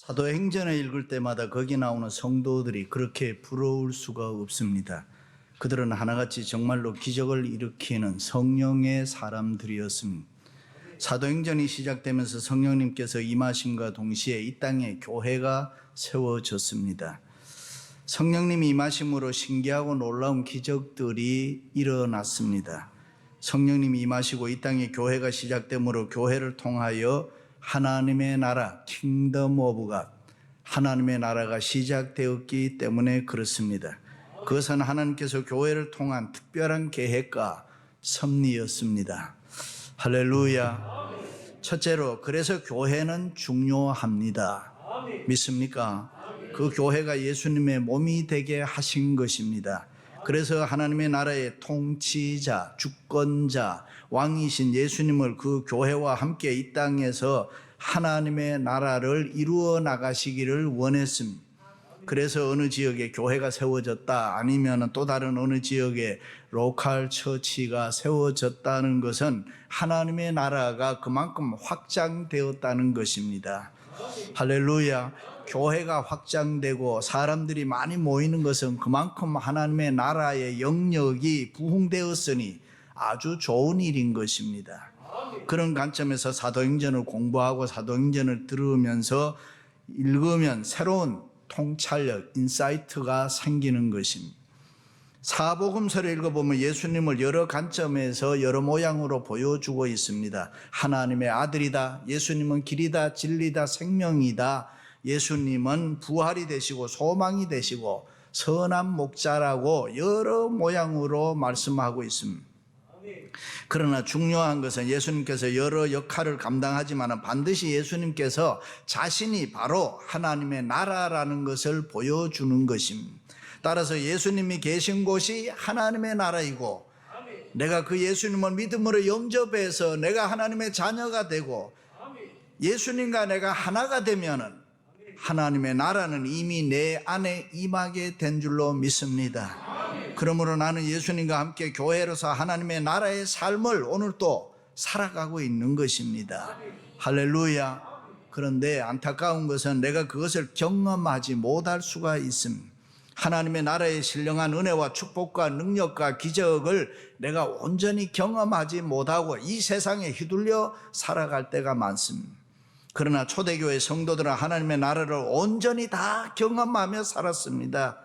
사도행전을 읽을 때마다 거기 나오는 성도들이 그렇게 부러울 수가 없습니다. 그들은 하나같이 정말로 기적을 일으키는 성령의 사람들이었습니다. 사도행전이 시작되면서 성령님께서 임하심과 동시에 이 땅에 교회가 세워졌습니다. 성령님이 임하심으로 신기하고 놀라운 기적들이 일어났습니다. 성령님이 임하시고 이 땅에 교회가 시작되므로 교회를 통하여 하나님의 나라, 킹덤 오브 갓, 하나님의 나라가 시작되었기 때문에 그렇습니다. 그것은 하나님께서 교회를 통한 특별한 계획과 섭리였습니다. 할렐루야. 첫째로, 그래서 교회는 중요합니다. 믿습니까? 그 교회가 예수님의 몸이 되게 하신 것입니다. 그래서 하나님의 나라의 통치자, 주권자, 왕이신 예수님을 그 교회와 함께 이 땅에서 하나님의 나라를 이루어 나가시기를 원했습니다. 그래서 어느 지역에 교회가 세워졌다, 아니면 또 다른 어느 지역에 로컬 처치가 세워졌다는 것은 하나님의 나라가 그만큼 확장되었다는 것입니다. 할렐루야. 교회가 확장되고 사람들이 많이 모이는 것은 그만큼 하나님의 나라의 영역이 부흥되었으니 아주 좋은 일인 것입니다. 그런 관점에서 사도행전을 공부하고 사도행전을 들으면서 읽으면 새로운 통찰력, 인사이트가 생기는 것입니다. 사복음서를 읽어보면 예수님을 여러 관점에서 여러 모양으로 보여주고 있습니다. 하나님의 아들이다, 예수님은 길이다, 진리다, 생명이다, 예수님은 부활이 되시고 소망이 되시고 선한 목자라고 여러 모양으로 말씀하고 있습니다. 그러나 중요한 것은 예수님께서 여러 역할을 감당하지만 반드시 예수님께서 자신이 바로 하나님의 나라라는 것을 보여주는 것입니다. 따라서 예수님이 계신 곳이 하나님의 나라이고, 내가 그 예수님을 믿음으로 영접해서 내가 하나님의 자녀가 되고 예수님과 내가 하나가 되면은 하나님의 나라는 이미 내 안에 임하게 된 줄로 믿습니다. 그러므로 나는 예수님과 함께 교회로서 하나님의 나라의 삶을 오늘도 살아가고 있는 것입니다. 할렐루야. 그런데 안타까운 것은 내가 그것을 경험하지 못할 수가 있습니다. 하나님의 나라의 신령한 은혜와 축복과 능력과 기적을 내가 온전히 경험하지 못하고 이 세상에 휘둘려 살아갈 때가 많습니다. 그러나 초대교회 성도들은 하나님의 나라를 온전히 다 경험하며 살았습니다.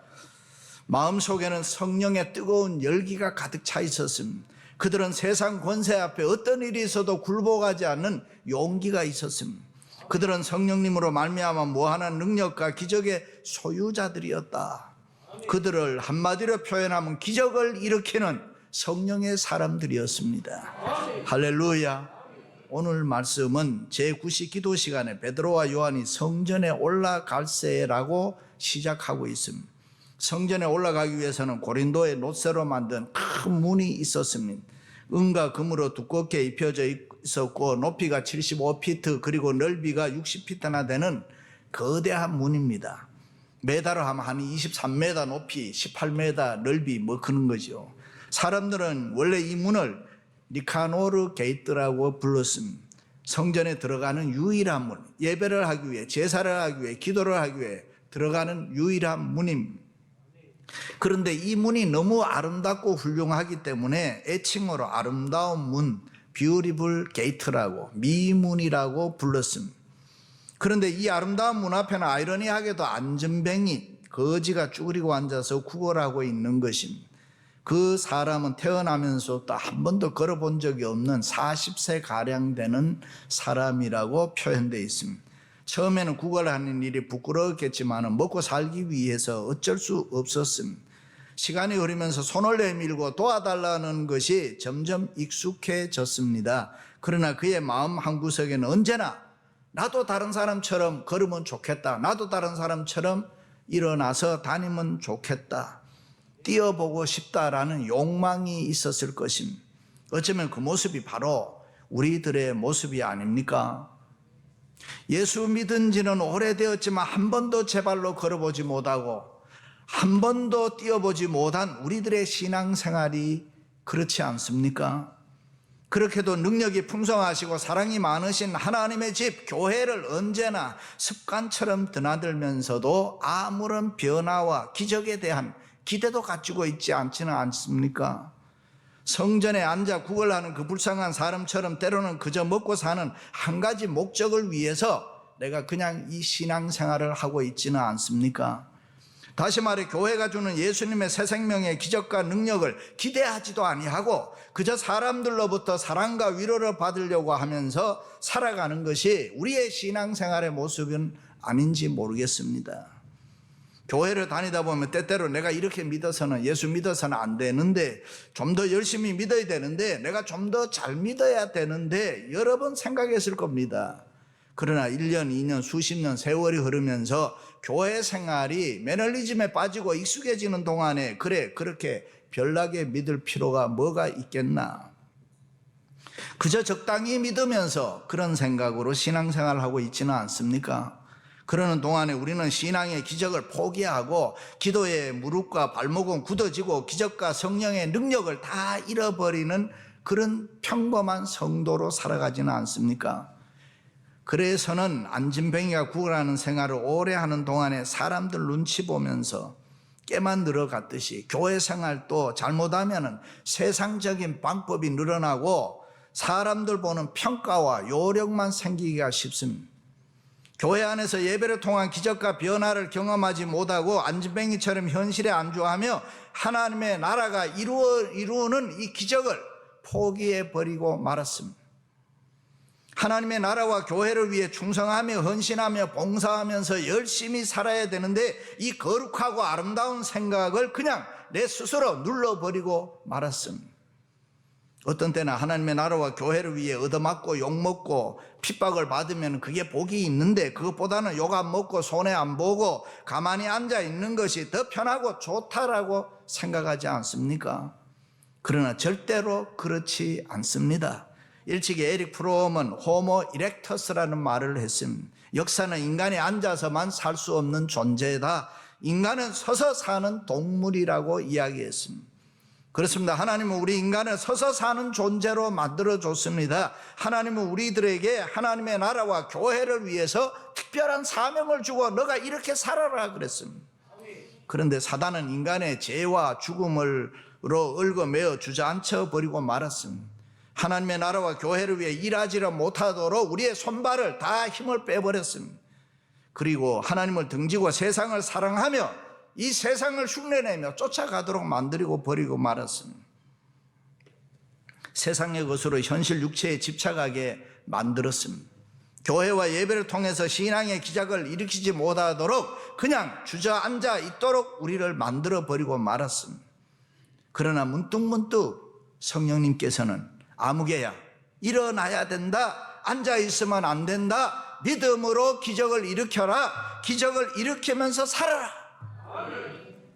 마음속에는 성령의 뜨거운 열기가 가득 차 있었습니다. 그들은 세상 권세 앞에 어떤 일이 있어도 굴복하지 않는 용기가 있었습니다. 그들은 성령님으로 말미암아 무한한 능력과 기적의 소유자들이었다. 그들을 한마디로 표현하면 기적을 일으키는 성령의 사람들이었습니다. 할렐루야. 오늘 말씀은 제9시 기도 시간에 베드로와 요한이 성전에 올라갈세라고 시작하고 있습니다. 성전에 올라가기 위해서는 고린도의 놋새로 만든 큰 문이 있었습니다. 은과 금으로 두껍게 입혀져 있었고 높이가 75피트 그리고 넓이가 60피트나 되는 거대한 문입니다. 메다로 하면 한 23m 높이, 18m 넓이 그런 거죠. 사람들은 원래 이 문을 니카노르 게이트라고 불렀습니다. 성전에 들어가는 유일한 문, 예배를 하기 위해, 제사를 하기 위해, 기도를 하기 위해 들어가는 유일한 문입니다. 그런데 이 문이 너무 아름답고 훌륭하기 때문에 애칭으로 아름다운 문, 뷰티풀 게이트라고, 미문이라고 불렀습니다. 그런데 이 아름다운 문 앞에는 아이러니하게도 안전뱅이, 거지가 쭈그리고 앉아서 구걸하고 있는 것입니다. 그 사람은 태어나면서 또 한 번도 걸어본 적이 없는 40세가량 되는 사람이라고 표현되어 있습니다. 처음에는 구걸하는 일이 부끄러웠겠지만 먹고 살기 위해서 어쩔 수 없었습니다. 시간이 흐르면서 손을 내밀고 도와달라는 것이 점점 익숙해졌습니다. 그러나 그의 마음 한구석에는 언제나 나도 다른 사람처럼 걸으면 좋겠다, 나도 다른 사람처럼 일어나서 다니면 좋겠다, 뛰어보고 싶다라는 욕망이 있었을 것입니다. 어쩌면 그 모습이 바로 우리들의 모습이 아닙니까? 예수 믿은 지는 오래되었지만 한 번도 제 발로 걸어보지 못하고 한 번도 뛰어보지 못한 우리들의 신앙생활이 그렇지 않습니까? 그렇게도 능력이 풍성하시고 사랑이 많으신 하나님의 집 교회를 언제나 습관처럼 드나들면서도 아무런 변화와 기적에 대한 기대도 가지고 있지 않지는 않습니까? 성전에 앉아 구걸하는 그 불쌍한 사람처럼 때로는 그저 먹고 사는 한 가지 목적을 위해서 내가 그냥 이 신앙생활을 하고 있지는 않습니까? 다시 말해 교회가 주는 예수님의 새 생명의 기적과 능력을 기대하지도 아니하고 그저 사람들로부터 사랑과 위로를 받으려고 하면서 살아가는 것이 우리의 신앙생활의 모습은 아닌지 모르겠습니다. 교회를 다니다 보면 때때로 내가 이렇게 믿어서는 예수 믿어서는 안 되는데 좀 더 열심히 믿어야 되는데 내가 좀 더 잘 믿어야 되는데 여러 번 생각했을 겁니다. 그러나 1년, 2년, 수십 년 세월이 흐르면서 교회 생활이 매너리즘에 빠지고 익숙해지는 동안에 그래 그렇게 별나게 믿을 필요가 뭐가 있겠나. 그저 적당히 믿으면서 그런 생각으로 신앙생활을 하고 있지는 않습니까? 그러는 동안에 우리는 신앙의 기적을 포기하고 기도의 무릎과 발목은 굳어지고 기적과 성령의 능력을 다 잃어버리는 그런 평범한 성도로 살아가지는 않습니까? 그래서는 안진뱅이가 구걸하는 생활을 오래 하는 동안에 사람들 눈치 보면서 깨만 늘어갔듯이 교회 생활도 잘못하면 세상적인 방법이 늘어나고 사람들 보는 평가와 요령만 생기기가 쉽습니다. 교회 안에서 예배를 통한 기적과 변화를 경험하지 못하고 안진뱅이처럼 현실에 안주하며 하나님의 나라가 이루는 이 기적을 포기해버리고 말았습니다. 하나님의 나라와 교회를 위해 충성하며 헌신하며 봉사하면서 열심히 살아야 되는데 이 거룩하고 아름다운 생각을 그냥 내 스스로 눌러버리고 말았습니다. 어떤 때는 하나님의 나라와 교회를 위해 얻어맞고 욕먹고 핍박을 받으면 그게 복이 있는데 그것보다는 욕 안 먹고 손해 안 보고 가만히 앉아 있는 것이 더 편하고 좋다라고 생각하지 않습니까? 그러나 절대로 그렇지 않습니다. 일찍이 에릭 프롬은 호모 이렉터스라는 말을 했습니다. 역사는 인간이 앉아서만 살 수 없는 존재다. 인간은 서서 사는 동물이라고 이야기했습니다. 그렇습니다. 하나님은 우리 인간을 서서 사는 존재로 만들어줬습니다. 하나님은 우리들에게 하나님의 나라와 교회를 위해서 특별한 사명을 주고 너가 이렇게 살아라 그랬습니다. 그런데 사단은 인간의 죄와 죽음으로 얽어매어 주저앉혀 버리고 말았습니다. 하나님의 나라와 교회를 위해 일하지를 못하도록 우리의 손발을 다 힘을 빼버렸습니다. 그리고 하나님을 등지고 세상을 사랑하며 이 세상을 흉내내며 쫓아가도록 만들고 버리고 말았습니다. 세상의 것으로 현실 육체에 집착하게 만들었습니다. 교회와 예배를 통해서 신앙의 기적을 일으키지 못하도록 그냥 주저앉아 있도록 우리를 만들어 버리고 말았습니다. 그러나 문득문득 성령님께서는 아무개야 일어나야 된다, 앉아 있으면 안 된다, 믿음으로 기적을 일으켜라, 기적을 일으키면서 살아라,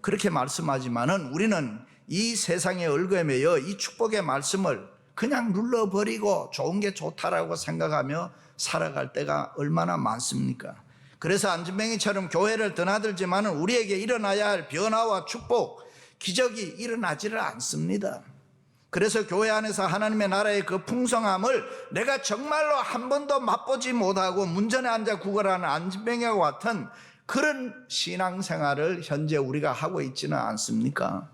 그렇게 말씀하지만은 우리는 이 세상에 얽어매여 이 축복의 말씀을 그냥 눌러버리고 좋은 게 좋다라고 생각하며 살아갈 때가 얼마나 많습니까? 그래서 안진뱅이처럼 교회를 드나들지만은 우리에게 일어나야 할 변화와 축복, 기적이 일어나지를 않습니다. 그래서 교회 안에서 하나님의 나라의 그 풍성함을 내가 정말로 한 번도 맛보지 못하고 문전에 앉아 구걸하는 안진뱅이와 같은 그런 신앙생활을 현재 우리가 하고 있지는 않습니까?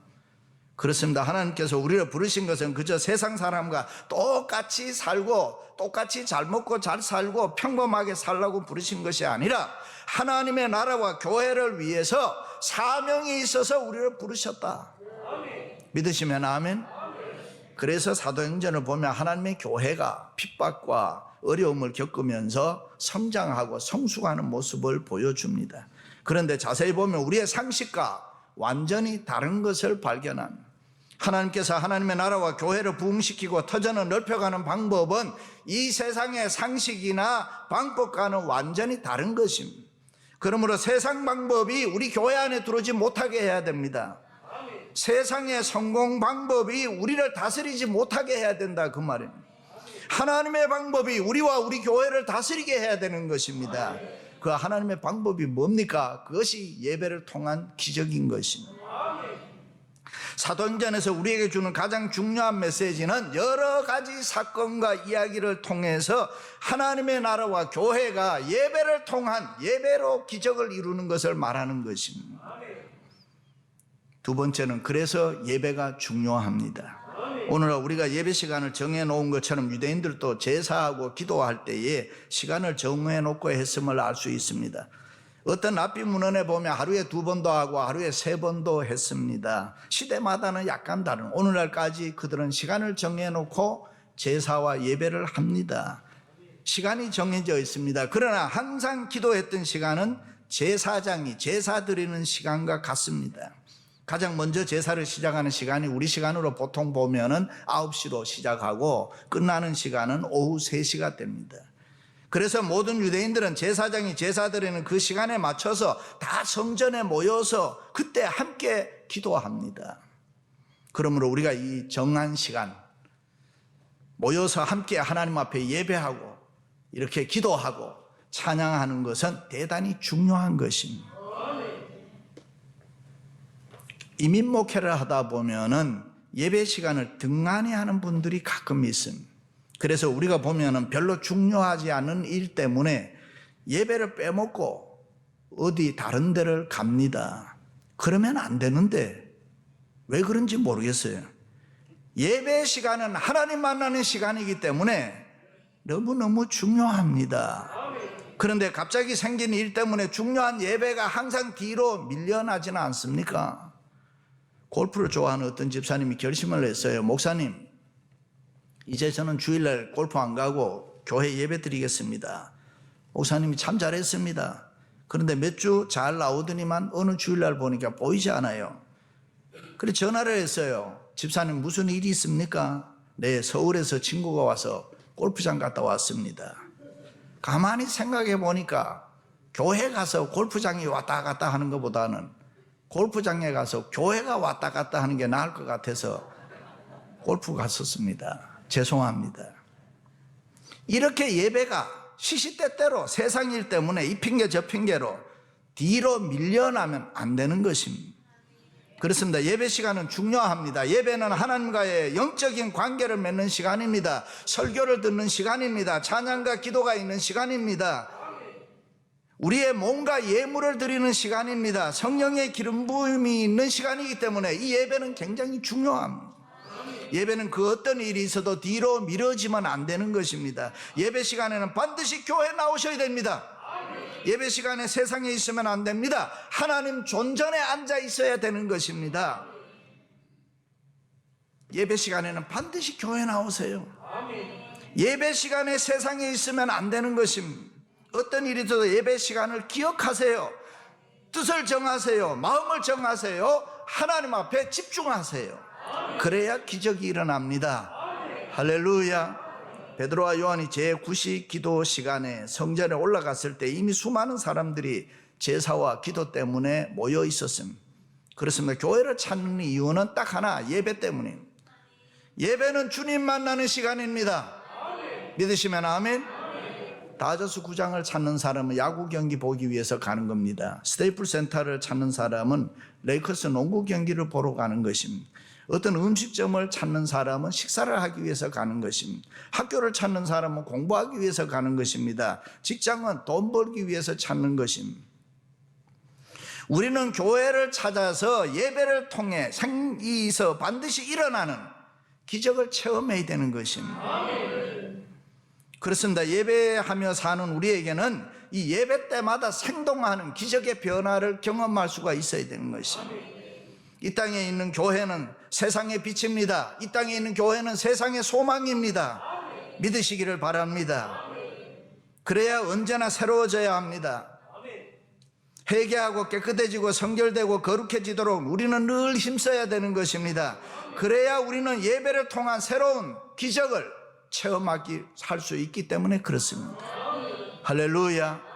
그렇습니다. 하나님께서 우리를 부르신 것은 그저 세상 사람과 똑같이 살고 똑같이 잘 먹고 잘 살고 평범하게 살라고 부르신 것이 아니라 하나님의 나라와 교회를 위해서 사명이 있어서 우리를 부르셨다. 믿으시면 아멘. 그래서 사도행전을 보면 하나님의 교회가 핍박과 어려움을 겪으면서 성장하고 성숙하는 모습을 보여줍니다. 그런데 자세히 보면 우리의 상식과 완전히 다른 것을 발견합니다. 하나님께서 하나님의 나라와 교회를 부흥시키고 터전을 넓혀가는 방법은 이 세상의 상식이나 방법과는 완전히 다른 것입니다. 그러므로 세상 방법이 우리 교회 안에 들어오지 못하게 해야 됩니다. 세상의 성공 방법이 우리를 다스리지 못하게 해야 된다 그 말입니다. 하나님의 방법이 우리와 우리 교회를 다스리게 해야 되는 것입니다. 그 하나님의 방법이 뭡니까? 그것이 예배를 통한 기적인 것입니다. 사도행전에서 우리에게 주는 가장 중요한 메시지는 여러 가지 사건과 이야기를 통해서 하나님의 나라와 교회가 예배를 통한 예배로 기적을 이루는 것을 말하는 것입니다. 두 번째는 그래서 예배가 중요합니다. 오늘 우리가 예배 시간을 정해놓은 것처럼 유대인들도 제사하고 기도할 때에 시간을 정해놓고 했음을 알 수 있습니다. 어떤 랍비 문헌에 보면 하루에 2번도 하고 하루에 3번도 했습니다. 시대마다는 약간 다른, 오늘날까지 그들은 시간을 정해놓고 제사와 예배를 합니다. 시간이 정해져 있습니다. 그러나 항상 기도했던 시간은 제사장이 제사 드리는 시간과 같습니다. 가장 먼저 제사를 시작하는 시간이 우리 시간으로 보통 보면은 9시로 시작하고 끝나는 시간은 오후 3시가 됩니다. 그래서 모든 유대인들은 제사장이 제사 드리는 그 시간에 맞춰서 다 성전에 모여서 그때 함께 기도합니다. 그러므로 우리가 이 정한 시간 모여서 함께 하나님 앞에 예배하고 이렇게 기도하고 찬양하는 것은 대단히 중요한 것입니다. 이민 목회를 하다 보면은 예배 시간을 등한히 분들이 가끔 있습니다. 그래서 우리가 보면은 별로 중요하지 않은 일 때문에 예배를 빼먹고 어디 다른 데를 갑니다. 그러면 안 되는데 왜 그런지 모르겠어요. 예배 시간은 하나님 만나는 시간이기 때문에 너무너무 중요합니다. 그런데 갑자기 생긴 일 때문에 중요한 예배가 항상 뒤로 밀려나지는 않습니까? 골프를 좋아하는 어떤 집사님이 결심을 했어요. 목사님, 이제 저는 주일날 골프 안 가고 교회 예배 드리겠습니다. 목사님이 참 잘했습니다. 그런데 몇 주 잘 나오더니만 어느 주일날 보니까 보이지 않아요. 그래서 전화를 했어요. 집사님 무슨 일이 있습니까? 네, 서울에서 친구가 와서 골프장 갔다 왔습니다. 가만히 생각해 보니까 교회 가서 골프장이 왔다 갔다 하는 것보다는 골프장에 가서 교회가 왔다 갔다 하는 게 나을 것 같아서 골프 갔었습니다. 죄송합니다. 이렇게 예배가 시시때때로 세상 일 때문에 이 핑계 저 핑계로 뒤로 밀려나면 안 되는 것입니다. 그렇습니다. 예배 시간은 중요합니다. 예배는 하나님과의 영적인 관계를 맺는 시간입니다. 설교를 듣는 시간입니다. 찬양과 기도가 있는 시간입니다. 우리의 몸과 예물을 드리는 시간입니다. 성령의 기름 부음이 있는 시간이기 때문에 이 예배는 굉장히 중요합니다. 예배는 그 어떤 일이 있어도 뒤로 미뤄지면 안 되는 것입니다. 예배 시간에는 반드시 교회에 나오셔야 됩니다. 예배 시간에 세상에 있으면 안 됩니다. 하나님 존전에 앉아 있어야 되는 것입니다. 예배 시간에는 반드시 교회에 나오세요. 예배 시간에 세상에 있으면 안 되는 것입니다. 어떤 일이 있어도 예배 시간을 기억하세요. 뜻을 정하세요. 마음을 정하세요. 하나님 앞에 집중하세요. 그래야 기적이 일어납니다. 할렐루야. 베드로와 요한이 제9시 기도 시간에 성전에 올라갔을 때 이미 수많은 사람들이 제사와 기도 때문에 모여 있었습니다. 그렇습니다. 교회를 찾는 이유는 딱 하나, 예배 때문입니다. 예배는 주님 만나는 시간입니다. 믿으시면 아멘. 다저스 구장을 찾는 사람은 야구 경기 보기 위해서 가는 겁니다. 스테이플 센터를 찾는 사람은 레이커스 농구 경기를 보러 가는 것입니다. 어떤 음식점을 찾는 사람은 식사를 하기 위해서 가는 것입니다. 학교를 찾는 사람은 공부하기 위해서 가는 것입니다. 직장은 돈 벌기 위해서 찾는 것입니다. 우리는 교회를 찾아서 예배를 통해 생기서 반드시 일어나는 기적을 체험해야 되는 것입니다. 그렇습니다. 예배하며 사는 우리에게는 이 예배 때마다 생동하는 기적의 변화를 경험할 수가 있어야 되는 것입니다. 이 땅에 있는 교회는 세상의 빛입니다. 이 땅에 있는 교회는 세상의 소망입니다. 믿으시기를 바랍니다. 그래야 언제나 새로워져야 합니다. 회개하고 깨끗해지고 성결되고 거룩해지도록 우리는 늘 힘써야 되는 것입니다. 그래야 우리는 예배를 통한 새로운 기적을 체험하기 할 수 있기 때문에 그렇습니다. 할렐루야.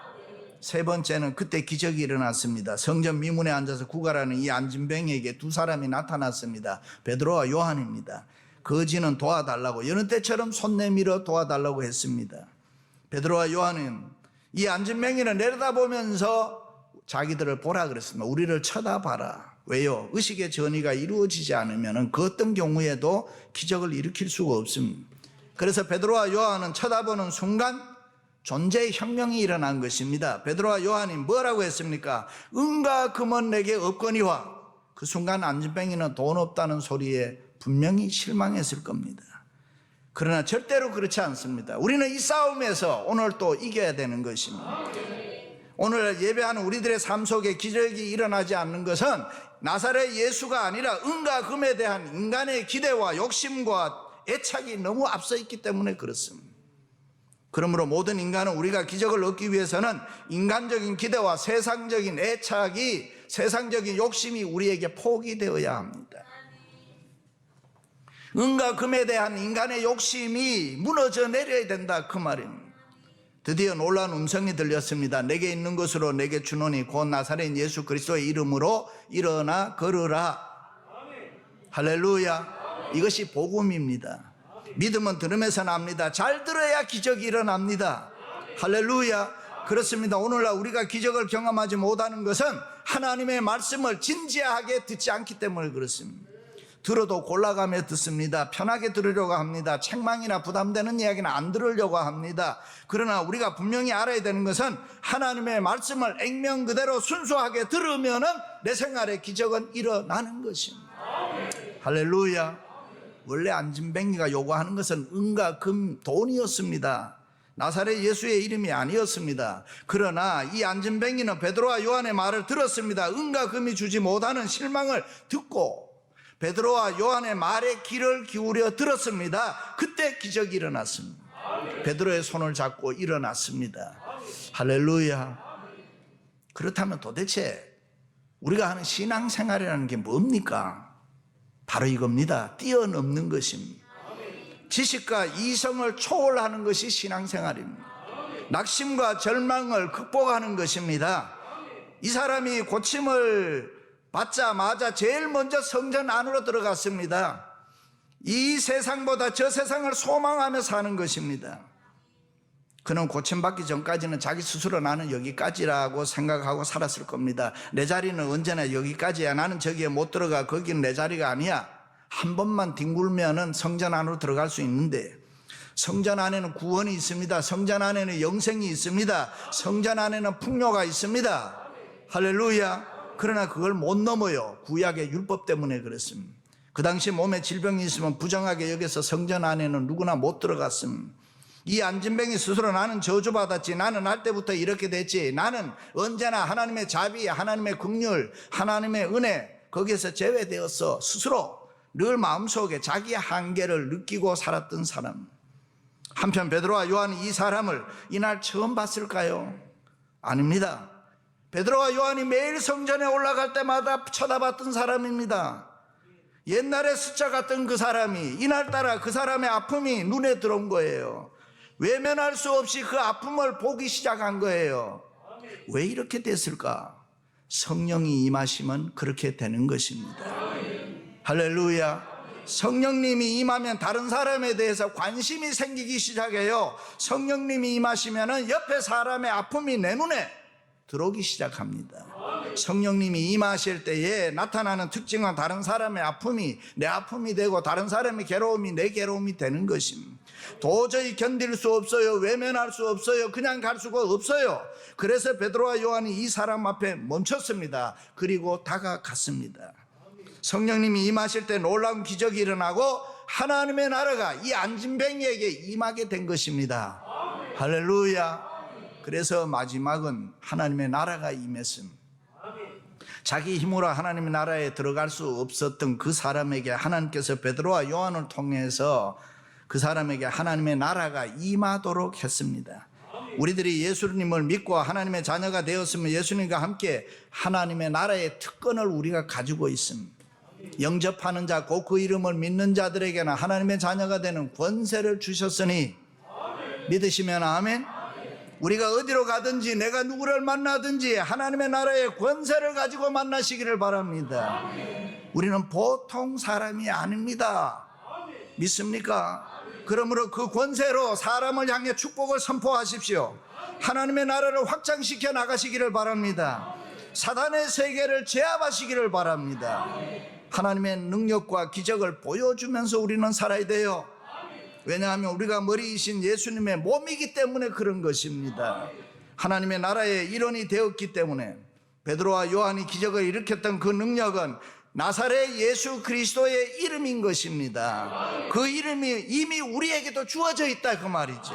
세 번째는 그때 기적이 일어났습니다. 성전 미문에 앉아서 구걸하는 이 안진뱅이에게 두 사람이 나타났습니다. 베드로와 요한입니다. 거지는 도와달라고 여느 때처럼 손 내밀어 도와달라고 했습니다. 베드로와 요한은 이 안진뱅이를 내려다보면서 자기들을 보라 그랬습니다. 우리를 쳐다봐라. 왜요? 의식의 전이가 이루어지지 않으면 그 어떤 경우에도 기적을 일으킬 수가 없습니다. 그래서 베드로와 요한은 쳐다보는 순간 존재의 혁명이 일어난 것입니다. 베드로와 요한이 뭐라고 했습니까? 은과 금은 내게 없거니와. 그 순간 안진뱅이는 돈 없다는 소리에 분명히 실망했을 겁니다. 그러나 절대로 그렇지 않습니다. 우리는 이 싸움에서 오늘 또 이겨야 되는 것입니다. 오늘 예배하는 우리들의 삶 속에 기적이 일어나지 않는 것은 나사렛 예수가 아니라 은과 금에 대한 인간의 기대와 욕심과 애착이 너무 앞서 있기 때문에 그렇습니다. 그러므로 모든 인간은 우리가 기적을 얻기 위해서는 인간적인 기대와 세상적인 애착이, 세상적인 욕심이 우리에게 포기되어야 합니다. 은과 금에 대한 인간의 욕심이 무너져 내려야 된다, 그 말입니다. 드디어 놀라운 음성이 들렸습니다. 내게 있는 것으로 내게 주노니 곧 나사렛 예수 그리스도의 이름으로 일어나 걸으라. 할렐루야. 이것이 복음입니다. 믿음은 들음에서 납니다. 잘 들어야 기적이 일어납니다. 할렐루야. 그렇습니다. 오늘날 우리가 기적을 경험하지 못하는 것은 하나님의 말씀을 진지하게 듣지 않기 때문에 그렇습니다. 들어도 골라가며 듣습니다. 편하게 들으려고 합니다. 책망이나 부담되는 이야기는 안 들으려고 합니다. 그러나 우리가 분명히 알아야 되는 것은 하나님의 말씀을 액면 그대로 순수하게 들으면 내 생활에 기적은 일어나는 것입니다. 할렐루야. 원래 안진뱅이가 요구하는 것은 은과 금, 돈이었습니다. 나사렛 예수의 이름이 아니었습니다. 그러나 이 안진뱅이는 베드로와 요한의 말을 들었습니다. 은과 금이 주지 못하는 실망을 듣고 베드로와 요한의 말에 귀를 기울여 들었습니다. 그때 기적이 일어났습니다. 베드로의 손을 잡고 일어났습니다. 할렐루야. 그렇다면 도대체 우리가 하는 신앙생활이라는 게 뭡니까? 바로 이겁니다. 뛰어넘는 것입니다. 지식과 이성을 초월하는 것이 신앙생활입니다. 낙심과 절망을 극복하는 것입니다. 이 사람이 고침을 받자마자 제일 먼저 성전 안으로 들어갔습니다. 이 세상보다 저 세상을 소망하며 사는 것입니다. 그는 고침받기 전까지는 자기 스스로 나는 여기까지라고 생각하고 살았을 겁니다. 내 자리는 언제나 여기까지야. 나는 저기에 못 들어가. 거기는 내 자리가 아니야. 한 번만 뒹굴면은 성전 안으로 들어갈 수 있는데, 성전 안에는 구원이 있습니다. 성전 안에는 영생이 있습니다. 성전 안에는 풍요가 있습니다. 할렐루야. 그러나 그걸 못 넘어요. 구약의 율법 때문에 그렇습니다. 그 당시 몸에 질병이 있으면 부정하게 여겨서 성전 안에는 누구나 못 들어갔습니다. 이 안진뱅이 스스로 나는 저주받았지, 나는 날 때부터 이렇게 됐지, 나는 언제나 하나님의 자비, 하나님의 긍휼, 하나님의 은혜 거기에서 제외되었어. 스스로 늘 마음속에 자기의 한계를 느끼고 살았던 사람. 한편 베드로와 요한이 이 사람을 이날 처음 봤을까요? 아닙니다. 베드로와 요한이 매일 성전에 올라갈 때마다 쳐다봤던 사람입니다. 옛날에 숫자 같던 그 사람이 이날따라 그 사람의 아픔이 눈에 들어온 거예요. 외면할 수 없이 그 아픔을 보기 시작한 거예요. 왜 이렇게 됐을까? 성령이 임하시면 그렇게 되는 것입니다. 할렐루야. 성령님이 임하면 다른 사람에 대해서 관심이 생기기 시작해요. 성령님이 임하시면 옆에 사람의 아픔이 내 눈에 들어오기 시작합니다. 성령님이 임하실 때에 나타나는 특징은 다른 사람의 아픔이 내 아픔이 되고 다른 사람의 괴로움이 내 괴로움이 되는 것입니다. 도저히 견딜 수 없어요. 외면할 수 없어요. 그냥 갈 수가 없어요. 그래서 베드로와 요한이 이 사람 앞에 멈췄습니다. 그리고 다가갔습니다. 성령님이 임하실 때 놀라운 기적이 일어나고 하나님의 나라가 이 안진뱅이에게 임하게 된 것입니다. 할렐루야. 그래서 마지막은 하나님의 나라가 임했습니다. 자기 힘으로 하나님의 나라에 들어갈 수 없었던 그 사람에게 하나님께서 베드로와 요한을 통해서 그 사람에게 하나님의 나라가 임하도록 했습니다. 우리들이 예수님을 믿고 하나님의 자녀가 되었으면 예수님과 함께 하나님의 나라의 특권을 우리가 가지고 있습니다. 영접하는 자, 곧 그 이름을 믿는 자들에게는 하나님의 자녀가 되는 권세를 주셨으니 믿으시면 아멘. 우리가 어디로 가든지 내가 누구를 만나든지 하나님의 나라의 권세를 가지고 만나시기를 바랍니다. 우리는 보통 사람이 아닙니다. 믿습니까? 그러므로 그 권세로 사람을 향해 축복을 선포하십시오. 하나님의 나라를 확장시켜 나가시기를 바랍니다. 사단의 세계를 제압하시기를 바랍니다. 하나님의 능력과 기적을 보여주면서 우리는 살아야 돼요. 왜냐하면 우리가 머리이신 예수님의 몸이기 때문에 그런 것입니다. 하나님의 나라의 일원이 되었기 때문에 베드로와 요한이 기적을 일으켰던 그 능력은 나사렛 예수 그리스도의 이름인 것입니다. 그 이름이 이미 우리에게도 주어져 있다 그 말이죠.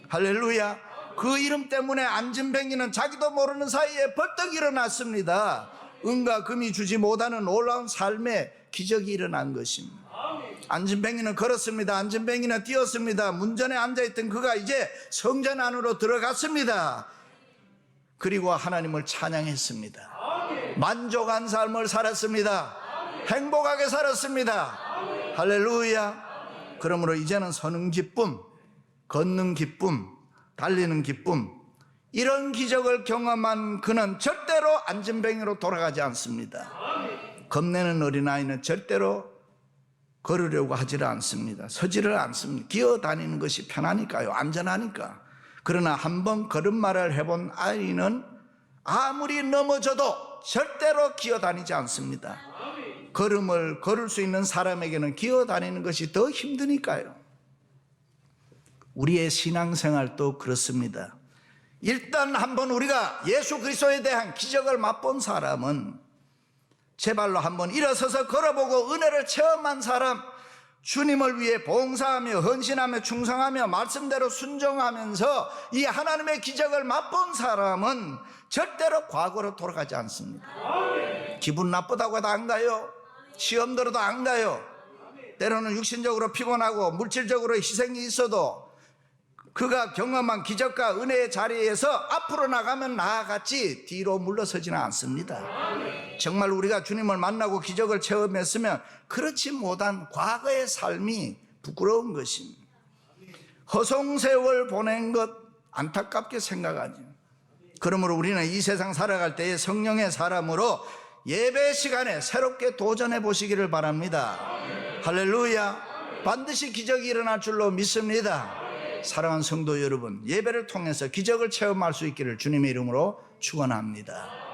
할렐루야. 그 이름 때문에 안진뱅이는 자기도 모르는 사이에 벌떡 일어났습니다. 은과 금이 주지 못하는 놀라운 삶의 기적이 일어난 것입니다. 안진뱅이는 걸었습니다. 안진뱅이는 뛰었습니다. 문전에 앉아있던 그가 이제 성전 안으로 들어갔습니다. 그리고 하나님을 찬양했습니다. 만족한 삶을 살았습니다. 행복하게 살았습니다. 할렐루야. 그러므로 이제는 서는 기쁨, 걷는 기쁨, 달리는 기쁨, 이런 기적을 경험한 그는 절대로 안진뱅이로 돌아가지 않습니다. 겁내는 어린아이는 절대로 걸으려고 하지를 않습니다. 서지를 않습니다. 기어다니는 것이 편하니까요. 안전하니까. 그러나 한번 걸음마를 해본 아이는 아무리 넘어져도 절대로 기어다니지 않습니다. 걸음을 걸을 수 있는 사람에게는 기어다니는 것이 더 힘드니까요. 우리의 신앙생활도 그렇습니다. 일단 한번 우리가 예수 그리스도에 대한 기적을 맛본 사람은 제발로 한번 일어서서 걸어보고 은혜를 체험한 사람, 주님을 위해 봉사하며 헌신하며 충성하며 말씀대로 순종하면서 이 하나님의 기적을 맛본 사람은 절대로 과거로 돌아가지 않습니다. 기분 나쁘다고 해도 안 가요. 시험 들어도 안 가요. 때로는 육신적으로 피곤하고 물질적으로 희생이 있어도 그가 경험한 기적과 은혜의 자리에서 앞으로 나가면 나아갔지 뒤로 물러서지는 않습니다. 정말 우리가 주님을 만나고 기적을 체험했으면 그렇지 못한 과거의 삶이 부끄러운 것입니다. 허송세월 보낸 것 안타깝게 생각하죠. 그러므로 우리는 이 세상 살아갈 때에 성령의 사람으로 예배 시간에 새롭게 도전해 보시기를 바랍니다. 할렐루야. 반드시 기적이 일어날 줄로 믿습니다. 사랑하는 성도 여러분, 예배를 통해서 기적을 체험할 수 있기를 주님의 이름으로 축원합니다.